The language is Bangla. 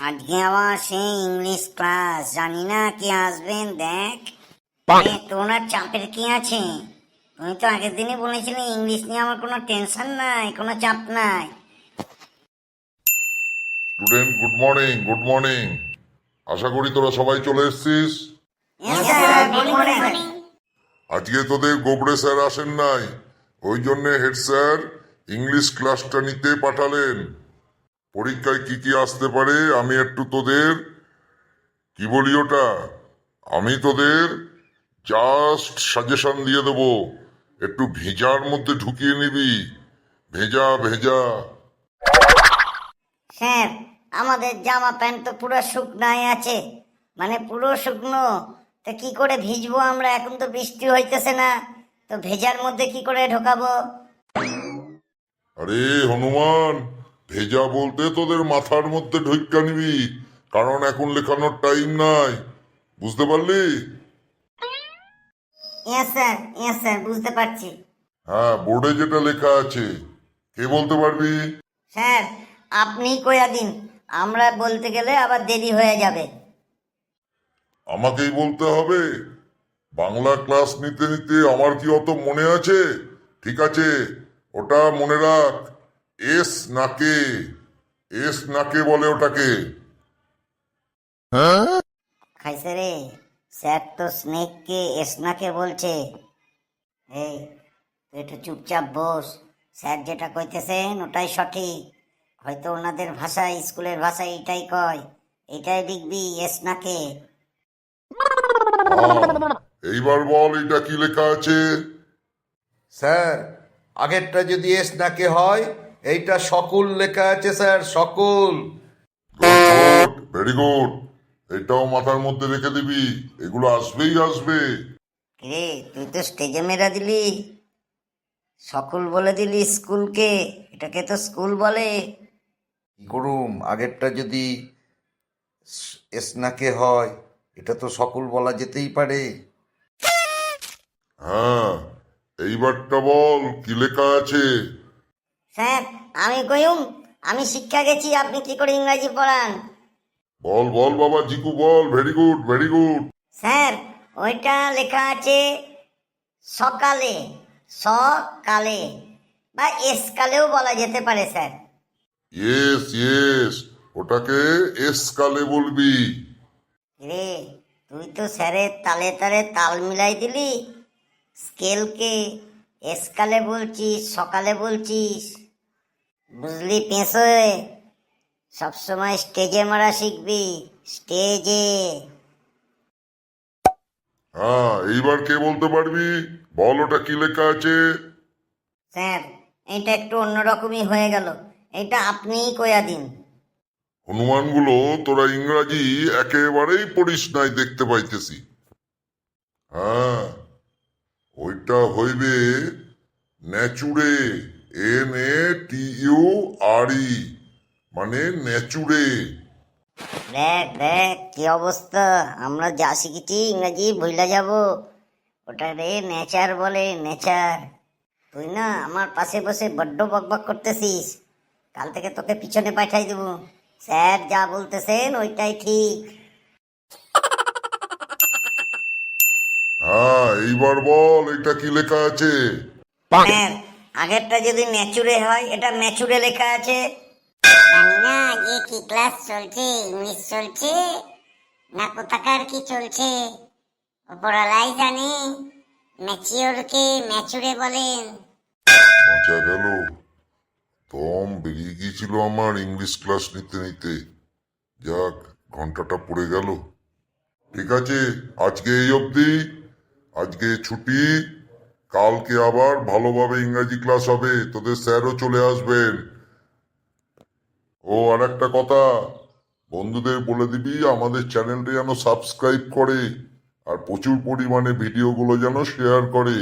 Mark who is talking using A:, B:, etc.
A: আজকে আবার সেই ইংলিশ ক্লাস, জানি না কি আসবেন। দেখ তোর চাপের কি আছে? তুমি তো আগের দিনই বলেছিলে ইংলিশ নিয়ে আমার কোনো টেনশন নাই, কোনো চাপ নাই।
B: Student, good morning, good morning. আশা করি তোরা সবাই চলে এসেছিস। আজকে তোদের গোবরে স্যার আসেন নাই, ওই জন্যে হেড স্যার ইংলিশ ক্লাসটা নিতে পাঠালেন। পরীক্ষায় কি কি আসতে পারে আমি একটু তোদের কি বলি ওটা, আমি তোদের জাস্ট সাজেশন দিয়ে দেবো। একটু ভেজার মধ্যে ঢুকিয়ে নিবি, ভেজা ভেজা।
A: স্যার, আমাদের জামা প্যান্ট তো পুরো শুকনাই আছে, মানে পুরো শুকনো। তা কি করে ভিজবো আমরা? এখন তো বৃষ্টি হইতেছে না, তো ভেজার মধ্যে কি করে ঢোকাবো?
B: আরে হনুমান, ভেজা বলতে তোদের মাথার মধ্যে ঢুকা নিবি, কারণ এখন লেখানোর টাইম নাই, বুঝতে পারলি?
A: ইয়েস স্যার, বুঝতে পারছি।
B: হ্যাঁ, বোর্ডে যেটা লেখা আছে, কে বলতে পারবি?
A: স্যার, আপনি কইয়া দিন, আমরা বলতে গেলে আবার দেরি হয়ে যাবে।
B: আমাকেই বলতে হবে? বাংলা ক্লাস নিতে নিতে আমার কি অত মনে আছে? ঠিক আছে, ওটা মনে রাখ, এস নাকে, এস নাকে বলে ওটাকে।
A: খাইছে রে, স্যার তো স্নেককে এসনাকে বলছে। এই, তুই একটু চুপচাপ বস, স্যার যেটা কইতেছেন ওটাই সঠিক। হয়তো ওনাদের ভাষায়, স্কুলের ভাষায় এটাই কয়, এটাই লিখবি এসনাকে।
B: এইবার বল এটা কি লেখা আছে?
C: স্যার, আগেরটা যদি এস নাকে হয়, এইটা সকল লেখা আছে স্যার, সকল।
B: Good, very good. এটাও মাথার মধ্যে রেখে দিবি, এগুলো আসবেই আসবে।
A: রে, তুই তো স্টেজে মেরা দিলি, সকল বলে দিলি স্কুলকে, এটাকে তো স্কুল বলে।
C: কি করুম, আগেরটা যদি এস নাকে হয়, এটা তো সকল বলা যেতেই পারে।
B: হ্যাঁ, এইবারটা বল কি লেখা আছে?
A: স্যার, আমি কইম, আমি শিক্ষা গেছি, আপনি কি করে ইংরাজি পড়ান?
B: বল বল বাবা জিকু, বল। Very good, very good.
A: Sir, ওইটা লেখা আছে সকালে, সকালে, বা এসকালেও বলা যেতে পারে স্যার।
B: ইয়েস ইয়েস, ওটাকে এস কালে বলবি।
A: রে, তুই তো স্যারের তালে তালে তাল মিলাই দিলি, স্কেলকে এসকালে বলছিস, সকালে বলছিস। বুঝলি পেঁচে, সবসময় স্টেজে মারা শিখবি, স্টেজে।
B: হ্যাঁ, এইবার কে বলতে পারবি? বল ওটা কি লেখা আছে?
A: স্যার, এটা একটু অন্যরকমই হয়ে গেল, এটা আপনিই কইয়া দিন।
B: হনুমানগুলো তোরা ইংরাজি একেবারেই পড়িস নাই দেখতে পাইতেছি। হ্যাঁ, ওইটা হইবে ন্যাচুরে, NATURE, মানে ন্যাচুরে।
A: দেখ দেখ কি অবস্থা, আমরা যা শিখেছি ইংরাজি ভুইলা যাব। ওটা রে নেচার বলে, নেচার। তুই না আমার পাশে বসে বড্ড বকবক করতেছিস, কাল থেকে তোকে পিছনে পাঠাই দেবো। স্যার যা বলতেছেন ওইটাই ঠিক।
B: হ্যাঁ, এইবার বল এটা কি লেখা আছে?
A: স্যার, আগেরটা যদি ন্যাচুরে হয়, এটা ম্যাচুরে লেখা আছে। জানি না আজকে কি ক্লাস চলছে, ইংলিশ চলছে না কোথাকার কি চলছে, ওপরওয়ালাই জানে। ম্যাচিওরকে ম্যাচুরে বলেন।
B: বাঁচা গেল, দম বেরিয়ে গিয়েছিল আমার ইংলিশ ক্লাস নিতে নিতে। যাক, ঘন্টাটা পড়ে গেল। ঠিক আছে, আজকে এই অবধি, আজকে ছুটি। কালকে আবার ভালোভাবে ইংরাজি ক্লাস হবে, তোদের স্যারও চলে আসবেন। ও আর একটা কথা, বন্ধুদের বলে দিবি আমাদের চ্যানেলটা যেন সাবস্ক্রাইব করে, আর প্রচুর পরিমাণে ভিডিওগুলো যেন শেয়ার করে।